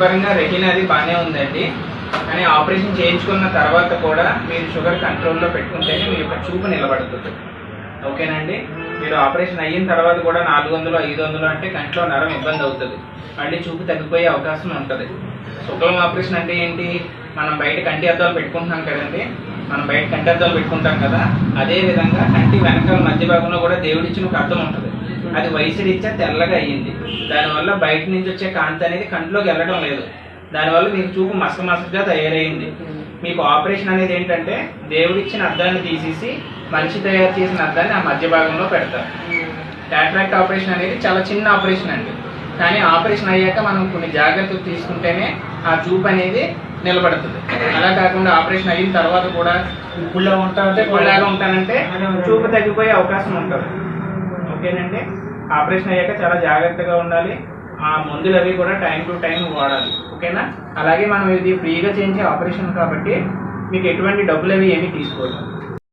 పరంగా రెటీనా అది బాగానే ఉందండి. కానీ ఆపరేషన్ చేయించుకున్న తర్వాత కూడా మీరు షుగర్ కంట్రోల్లో పెట్టుకుంటేనే మీ యొక్క చూపు నిలబడుతుంది. ఓకేనండి. మీరు ఆపరేషన్ అయిన తర్వాత కూడా 400, 500 అంటే కంట్లో నరం ఇబ్బంది అవుతుంది, మళ్ళీ చూపు తగ్గిపోయే అవకాశం ఉంటుంది. శుక్లం ఆపరేషన్ అంటే ఏంటి? మనం బయట కంటి అద్దాలు పెట్టుకుంటున్నాం కదండి, మనం బయట కంటి అద్దాలు పెట్టుకుంటాం కదా, అదే విధంగా కంటి వెనకాల మధ్య భాగంలో కూడా దేవుడిచ్చిన ఒక అద్దం ఉంటుంది. అది వయసు రీత్యా తెల్లగా అయ్యింది. దానివల్ల బయట నుంచి వచ్చే కాంతి అనేది కంట్లోకి వెళ్ళడం లేదు. దానివల్ల మీకు చూపు మసకగా తయారైంది. మీకు ఆపరేషన్ అనేది ఏంటంటే దేవుడిచ్చిన అద్దాన్ని తీసేసి మనిషి తయారు చేసిన అద్దాన్ని ఆ మధ్య భాగంలో పెడతారు. క్యాటరాక్ట్ ఆపరేషన్ అనేది చాలా చిన్న ఆపరేషన్ అండి. కానీ ఆపరేషన్ అయ్యాక మనం కొన్ని జాగ్రత్తలు తీసుకుంటేనే ఆ చూపు అనేది నిలబడుతుంది. అలా కాకుండా ఆపరేషన్ అయిన తర్వాత కూడా పుల్లాగా ఉంటానంటే చూపు తగ్గిపోయే అవకాశం ఉంటుంది. ఓకేనండి. ఆపరేషన్ అయ్యాక చాలా జాగ్రత్తగా ఉండాలి. ఆ మందులు అవి కూడా టైం టు టైం వాడాలి. ఓకేనా? అలాగే మనం ఇది ఫ్రీగా చేయించే ఆపరేషన్ కాబట్టి మీకు ఎటువంటి డబ్బులు అవి ఏమీ తీసుకోవాలి.